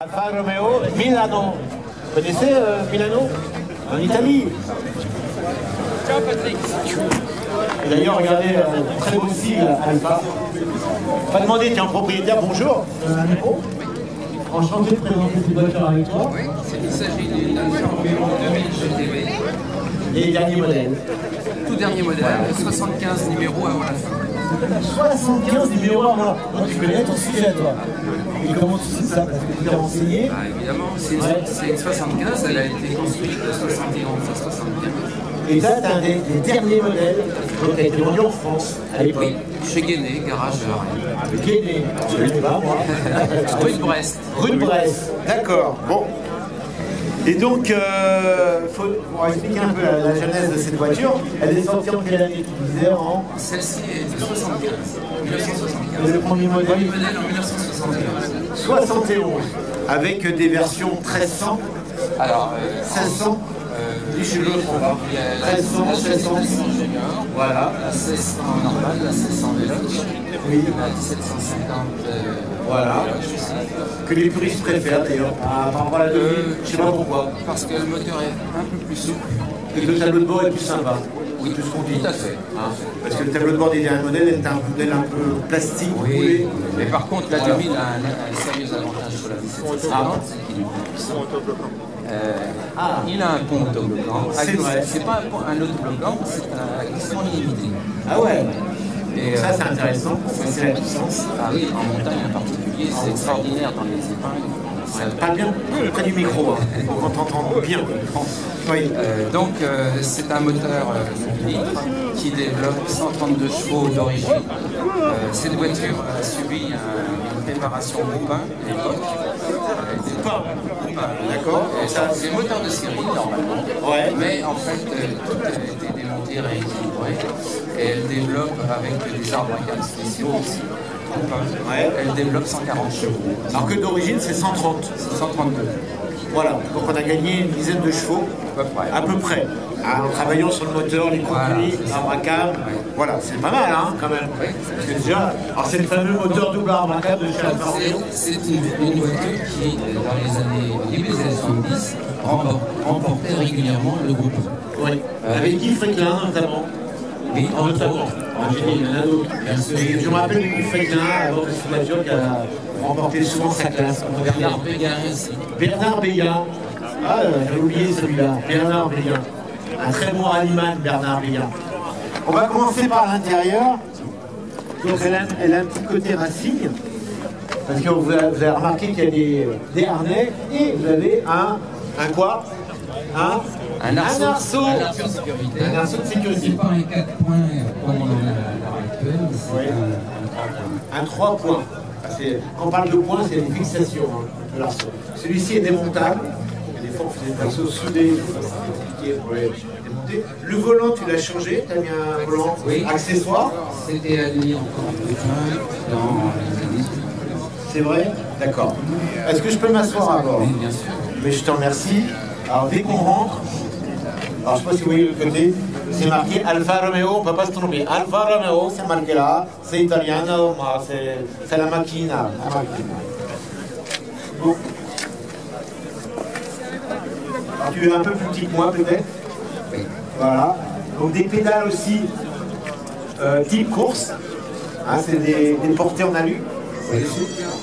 Alfa Romeo Milano. Vous connaissez Milano? En Italie. Ciao Patrick. Et d'ailleurs, regardez, très beau sigle Alfa. Pas demander, tiens, propriétaire, bonjour. Enchanté de présenter cette voiture avec toi. Oui, il s'agit d'une Alfa Romeo 2000 GTB. Les derniers modèles. Tout dernier modèle, 75 numéros avant la fin. 75 numéros avant la fin. Tu connais ton sujet, toi. Et comment tu sais ça? Parce que tu t'es renseigné. Ah, évidemment, c'est une 75, elle a été construite de 71 à 75. Et ça, c'est un des derniers modèles qui a été vendu en France à l'époque. Oui, chez Guéné, garageur. Guéné, je ne connais pas, moi. Rue de Brest. Rue de Brest, d'accord. Bon. Et donc, pour expliquer un peu la genèse de cette voiture, elle est sortie en quelle année? Tu disais en... Celle-ci est de 75. 1975. Et le premier modèle? Premier modèle en 1975. 71. Avec des versions 1300. Alors, 1600. je le comprends. Il y a 1300, 1600. Junior, Voilà. la 1600 normale, la 1600 Veloce, Oui. la 1750 Voilà. Veloce aussi. Que les puristes préfèrent d'ailleurs. Par rapport à la 2000, je sais pas pourquoi. Parce que le moteur est un peu plus souple. Et que le tableau de bord est plus sympa. Oui, tout ce qu'on dit. tout à fait. Hein. Parce que le tableau de bord des derniers modèles est un modèle un peu plastique, roulé. Mais par contre, la 2000 a un sérieux avantage sur la 1750, c'est qu'il est plus puissant. Il a un pont autobloquant. C'est vrai. C'est pas un autobloquant, c'est un glissement illimité. Ah ouais. Et ça, c'est intéressant. C'est la puissance. Ah oui, en montagne en particulier, c'est extraordinaire dans les épingles. Parle bien près du micro, hein, pour qu'on t'entende bien. Oui. Donc, c'est un moteur litre qui développe 132 chevaux d'origine. Cette voiture a subi une préparation Groupin à l'époque. D'accord. C'est un moteur de série normalement, Ouais. mais en fait tout a été démonté, rééquilibré, et elle développe avec des arbres à cales spéciaux aussi. Ouais. Elle développe 140 chevaux. Alors que d'origine, c'est 130. 132. Voilà. Donc on a gagné une dizaine de chevaux. À peu près. À peu près. En travaillant sur le moteur, les conduits, l'arbre à câble. Voilà, c'est pas mal, hein, quand même. Oui. Parce que déjà, alors c'est le fameux moteur double arbre à câble de chez Alfa Romeo. C'est une voiture qui, dans les années, au début des années 70, remportait régulièrement le groupe. Oui. Avec Guy Fréquelin, notamment. Oui, Notamment. Il y en a d'autres. Bien sûr. Et je me rappelle de Guy Fréquelin, avant de cette voiture, qui a remporté souvent sa classe. Bernard Béguin aussi. Bernard Béguin. Ah, j'ai oublié celui-là. Bernard Béguin. Un très bon rallyman, Bernard Béguin. On va commencer par l'intérieur. Donc elle a un petit côté racing. Parce que vous avez remarqué qu'il y a des harnais et vous avez un quoi? Un arceau de sécurité. Un arceau de sécurité. C'est pas un 4 points comme on en a à l'heure actuelle, c'est Un 3 points. Quand on parle de points, c'est une fixation de l'arceau. Celui-ci est démontable. Des fois, on faisait des arceaux soudés, c'est compliqué pour les démonter. Le volant, tu l'as changé, tu as mis un volant accessoire. C'était aligné encore dans les années. C'est vrai? D'accord. Est-ce que je peux m'asseoir à bord? Oui, bien sûr. Mais je te remercie. Alors, dès qu'on rentre, alors je ne sais pas si vous voyez le côté, c'est marqué Alfa Romeo, on ne peut pas se tromper. Alfa Romeo, c'est marqué là, c'est italien, c'est la macchina. Bon. Alors, tu es un peu plus petit que moi peut-être? Oui. Voilà. Donc des pédales aussi type course. Hein, c'est des portées en alu. Oui.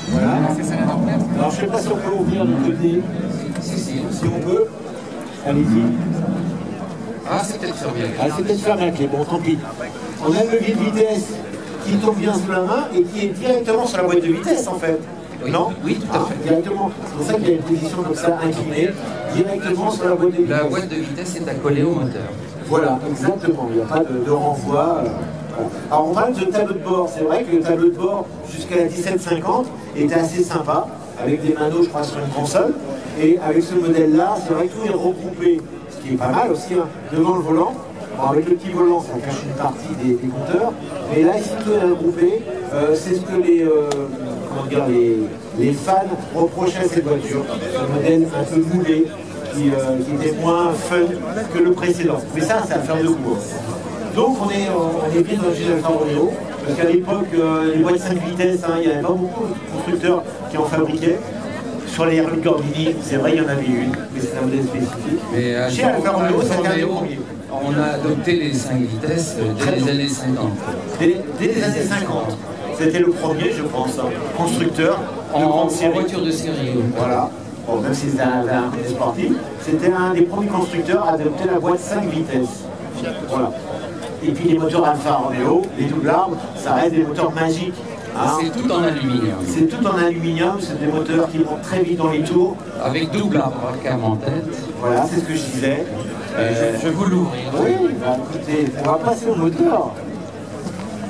Voilà. C'est ça la normale. Alors je ne sais pas si on peut ouvrir le côté. Si on peut. Allez-y. Ah, c'est peut-être fermé. Ah, c'est peut-être fermé la clé, bon tant pis. On a le levier de vitesse qui tombe bien sous la main et qui est directement sur la boîte de vitesse en fait. Oui. Non? Oui, tout à fait. Directement. C'est pour ça qu'il y a une position comme ça inclinée, directement sur la boîte de vitesse. La boîte de vitesse est accolée au moteur. Voilà, exactement. Il n'y a pas de renvoi. Alors on parle de tableau de bord. C'est vrai que le tableau de bord jusqu'à la 1750 était assez sympa, avec des manos, je crois, sur une console. Et avec ce modèle-là, c'est vrai que tout est regroupé, ce qui est pas mal aussi, hein, devant le volant. Bon, avec le petit volant, ça cache une partie des compteurs. Mais là, ici, tout est regroupé. C'est ce que les fans reprochaient à cette voiture. Ce modèle un peu moulé, qui était moins fun que le précédent. Mais ça, c'est à faire de goût. Donc, on est bien dans le chez Alfa Romeo. Parce qu'à l'époque, les boîtes 5 vitesses, hein, il n'y avait pas beaucoup de constructeurs qui en fabriquaient. sur les rues de Gordini, c'est vrai, il y en avait une, mais c'est un modèle spécifique. Mais Chez Alfa Romeo, c'était un des premiers. On a adopté les 5 vitesses dès les années 50. Dès les années 50. C'était le premier, je pense, hein, constructeur de grande série. En voiture de série. Voilà. Bon, même si c'était un sportif, c'était un des premiers constructeurs à adopter la boîte 5 vitesses. Voilà. Et puis les moteurs Alfa Romeo, les double arbres, ça reste des moteurs magiques. Hein. C'est tout en aluminium. C'est tout en aluminium, c'est des moteurs qui vont très vite dans les tours. Avec double arbre cam en tête. Voilà, c'est ce que je disais. Je vous l'ouvre. Oui, bah, écoutez, on va passer au moteur.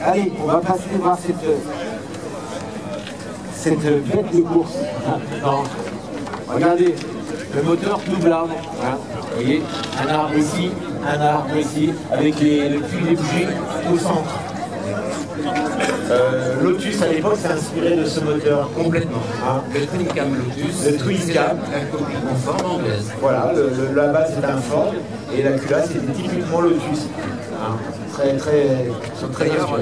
Allez, on va passer voir cette bête de course. Non. Regardez, le moteur double arbre. Hein. Vous voyez, un arbre ici, avec le puits des bougies au centre. Lotus à l'époque s'est inspiré de ce moteur. Complètement. Hein. Le Twin Cam Lotus. Le Twin Cam. La copie conforme anglaise. Voilà, la base c'était un Ford et la culasse c'était typiquement Lotus. Hein. Très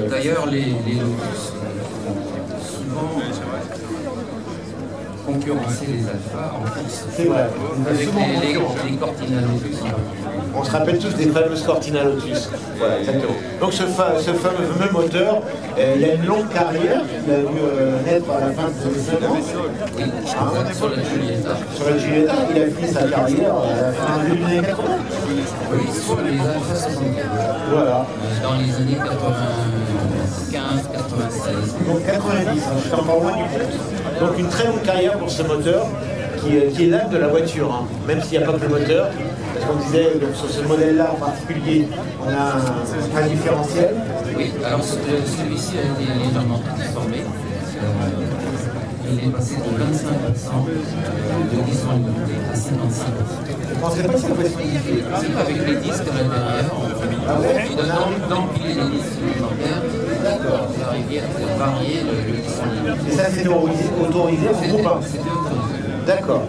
D'ailleurs, les Lotus souvent concurrencer les Alpha en plus. C'est vrai. Avec les Cortina Lotus. On se rappelle tous des fameuses Cortina Lotus. Voilà, exactement. Donc ce fameux moteur, il a une longue carrière. Il a dû naître à la fin des années 50. Oui, sur la Giulietta. Sur la Giulietta, il a fini sa carrière à la fin des années 80. Oui, sur les Alpha 64. Voilà. Dans les années 95, 96. Donc 90, hein, j'étais encore loin du compte. Donc une très longue carrière pour ce moteur qui est l'âme de la voiture, hein. Même s'il n'y a pas que le moteur. Parce qu'on disait, donc, sur ce modèle-là en particulier, on a un différentiel. Oui, alors celui-ci a été légèrement transformé. Il est passé de 25% de disponibilité à 55%. Je ne pensais pas que ça pouvait se modifier. Avec les disques à l'intérieur, d'empiler les disques supplémentaires, vous arrivez à faire varier le disponibilité. Et ça, c'était autorisé au groupe 1. C'était autorisé. D'accord.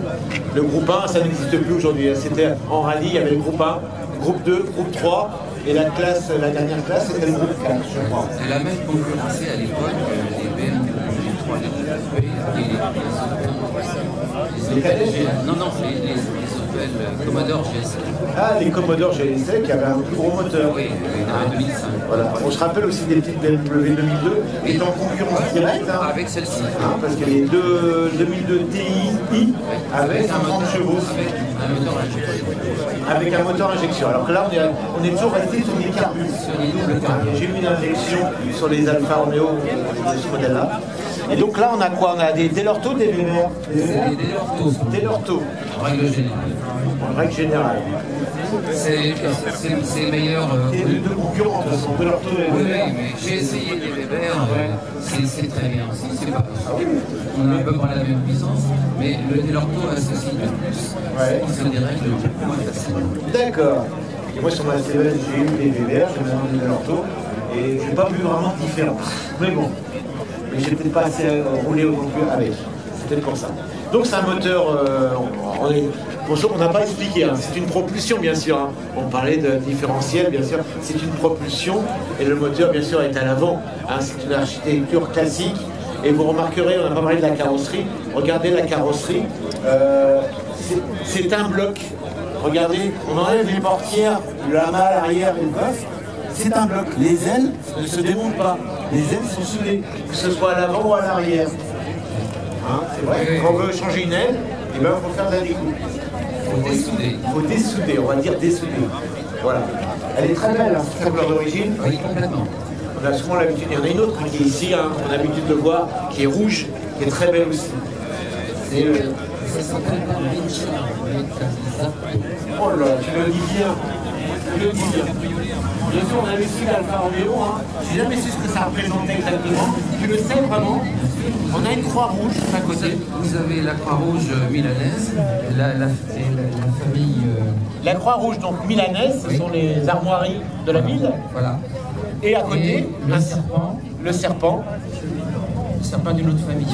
Le groupe 1, ça n'existe plus aujourd'hui. C'était en rallye, il y avait le groupe 1, groupe 2, groupe 3, et la dernière classe, c'était le groupe 4, je crois. Elle a même concurrencé à l'époque les BMW 3, les cadets. Non, les Opel Commodore GSL. Ah, les Commodore GSL qui avaient un plus gros moteur. Oui, en 2005. Voilà. On se rappelle aussi des petites BMW 2002 étant en concurrence directe. Hein, avec celle-ci. Hein, parce que les 2002 Ti avec 130 chevaux. Avec un moteur injection. Alors que là, on est toujours resté sur des carbus. J'ai eu une injection sur les Alfa Romeo de ce modèle-là. Et donc là, on a quoi? On a des Delorto, des Weber. Des Delorto. En règle générale. En règle générale. C'est meilleur. Et de concurrents, de toute façon, Delorto et Oui, Weber. mais j'ai essayé des Weber, c'est très bien. C'est pas on a à peu près la même puissance, mais le Delorto a ceci de plus. Ouais. C'est des règles beaucoup moins faciles. D'accord. Et moi, sur ma CEL, j'ai eu des Weber, j'ai eu des Delorto, et je n'ai pas vu vraiment de différence. Mais bon. Mais j'ai peut-être pas assez roulé au plus avec. C'est peut-être pour ça. Donc c'est un moteur, on n'a pas expliqué, hein. C'est une propulsion bien sûr. Hein. On parlait de différentiel, bien sûr. C'est une propulsion et le moteur bien sûr est à l'avant. Hein. C'est une architecture classique. Et vous remarquerez, on n'a pas parlé de la carrosserie. Regardez la carrosserie. C'est un bloc. Regardez, on enlève les portières, la malle arrière et le coffre. C'est un bloc. Les ailes ne se démontent pas. Les ailes sont soudées, que ce soit à l'avant ou à l'arrière. Hein, c'est vrai. Quand on veut changer une aile, il faut faire de la découpe. Il faut dessouder, on va dire dessouder. Voilà. Elle est très belle, hein, cette couleur d'origine. Oui, complètement. On a souvent l'habitude, il y en a une autre qui est ici, hein, on a l'habitude de voir, qui est rouge, qui est très belle aussi. C'est oh là, tu le dis bien. Tu le dis bien. Bien sûr, on avait su l'Alfa Romeo, hein. Je n'ai jamais su ce que ça représentait exactement. Tu le sais vraiment. On a une croix rouge à côté. Vous avez la Croix-Rouge milanaise, la famille... La Croix-Rouge, donc milanaise, ce sont les armoiries de la ville. Voilà. Et à côté, le serpent. Le serpent. Le serpent d'une autre famille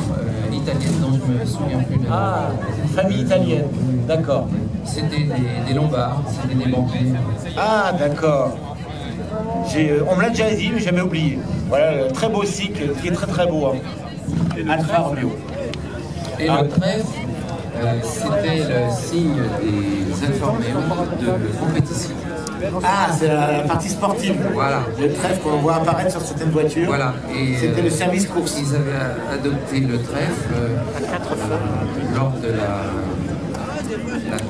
italienne dont je ne me souviens plus. Ah, famille italienne, d'accord. C'était des Lombards, c'était des banquiers. Ah, d'accord. On me l'a déjà dit, mais jamais oublié. Voilà, très beau cycle, qui est très très beau. Hein. Alfa Romeo. Et le trèfle, C'était le signe des Alfa Romeo de compétition. Ah, c'est la partie sportive. Voilà. Le trèfle qu'on voit apparaître sur certaines voitures. Voilà. Et c'était le service course. Ils avaient adopté le trèfle lors de la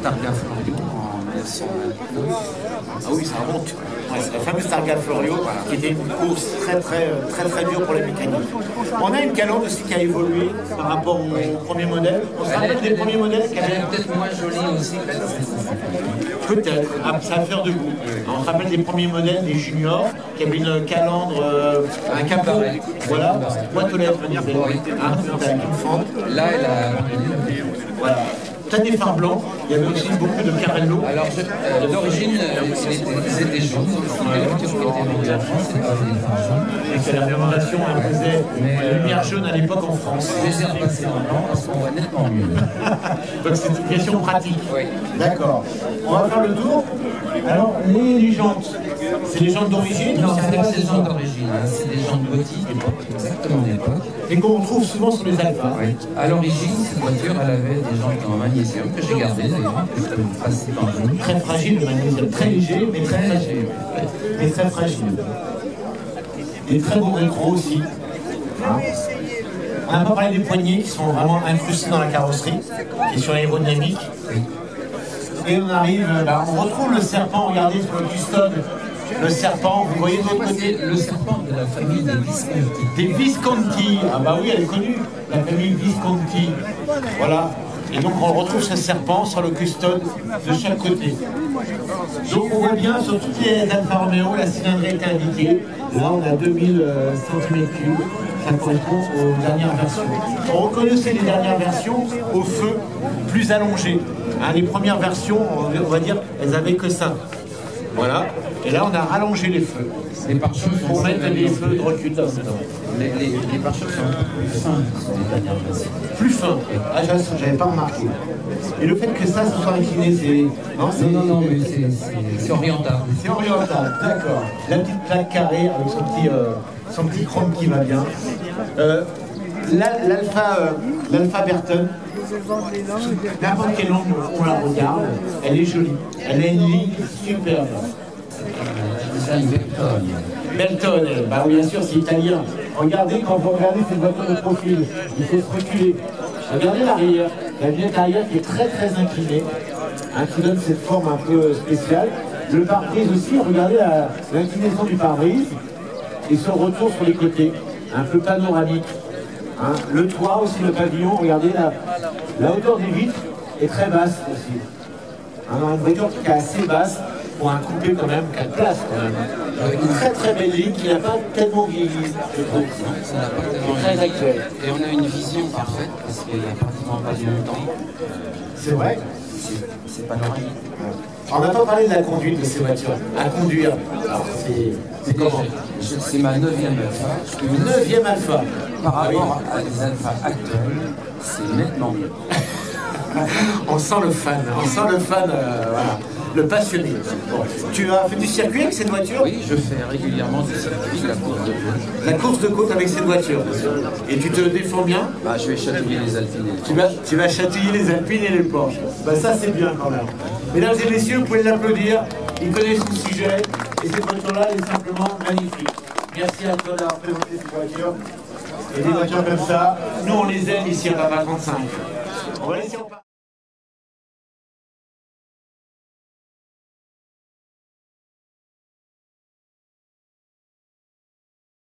Targa Florio en 1929. Ah oui, ça remonte. Ouais, c'est la fameuse Targa Florio, voilà, qui était une course très dure pour les mécaniques. On a une calandre aussi qui a évolué par rapport au premier modèle. On se rappelle des premiers modèles qui avaient... Elle est peut-être moins jolie aussi que la 750. Peut-être, ça va faire de goût. On se rappelle des premiers modèles, des juniors, qui avaient une calandre, un capot, voilà, boîte aux lettres, avec une fente. Là, elle a... Voilà. T'as des phares blancs, il y avait aussi beaucoup de Carello. Alors, d'origine, ils étaient jaunes. Les voitures qui étaient vendues en France, c'était des phares jaunes. Et que la réglementation imposait la lumière jaune à l'époque en France. Je les ai repassés en blanc parce qu'on voit nettement mieux. Donc c'est une question pratique. Oui. D'accord. On va faire le tour. Alors, les jantes, c'est les jantes d'origine? Non, c'est pas des jantes d'origine, hein. C'est des jantes gothiques d'époque, exactement d'époque. Et qu'on trouve souvent sur les Alpha. Oui. À l'origine, cette voiture, elle avait des jantes en magnésium que j'ai gardées d'ailleurs, que je peux vous passer dans le jeu. Très fragile le magnésium, très léger, mais très léger. Mais très fragile. Et très beau rétro aussi. Hein. On n'a pas parlé des poignées qui sont vraiment incrustés dans la carrosserie, qui sont aérodynamiques. Et on arrive, on retrouve le serpent, regardez sur le custode. Le serpent, vous voyez de l'autre côté? Le serpent de la famille des Visconti. Des Visconti. Ah bah oui, elle est connue, la famille Visconti. Voilà. Et donc on retrouve ce serpent sur le custode de chaque côté. Donc on voit bien sur toutes les Alfa Romeo, la cylindrée est indiquée. Là on a 2000 cm3. Ça correspond aux dernières versions. On reconnaissait les dernières versions au feu plus allongé. Hein, les premières versions, on va dire, elles avaient que ça. Voilà. Et là, on a rallongé les feux. Les pare-chocs pour mettre des feux de recul. Les pare-chocs sont un peu plus fins sur les dernières versions. Plus fins? Ah, j'avais pas remarqué. Et le fait que ça soit incliné, c'est... Non, mais c'est oriental. C'est oriental, d'accord. La petite plaque carrée avec son petit chrome qui va bien. L'Alfa Berton, n'importe quelle langue on la regarde, elle est jolie. Elle a une ligne superbe. Berton, bah bien sûr c'est italien. Regardez, quand vous regardez cette voiture de profil, il faut se reculer. Regardez l'arrière, la vignette arrière qui est très inclinée, hein, qui donne cette forme un peu spéciale. Le pare-brise aussi, regardez l'inclinaison du pare-brise et son retour sur les côtés, un peu panoramique. Hein. Le toit aussi, le pavillon, regardez la hauteur des vitres est très basse aussi. Hein, une voiture qui est assez basse pour un coupé quand même, qui a de place quand même. Avec une très belle ligne qui n'a pas tellement vieilli, je trouve. Ça n'a pas tellement très actuel. Et on a une vision parfaite parce qu'il n'y a pratiquement pas de montant. C'est vrai? C'est panoramique. On n'a pas parlé de la conduite de ces voitures. À conduire, alors c'est comment? C'est ma 9e Alpha. 9e Alpha. Par rapport à des Alpha actuels, c'est nettement mieux. On sent le fan, voilà, le passionné. Bon. Tu as fait du circuit avec cette voiture? Oui, je fais régulièrement du circuit, la course de côte. La course de côte avec cette voiture. Et tu te défends bien? Bah, je vais chatouiller les Alpines et les Porsche. Tu vas chatouiller les Alpines et les Porsche. Bah, ça c'est bien quand même. Mesdames et messieurs, vous pouvez l'applaudir. Il connaît son sujet. Et cette voiture-là est simplement magnifique. Merci à toi d'avoir présenté cette voiture. Et des voitures comme ça, nous on les aime ici à Papa 35. On va laisser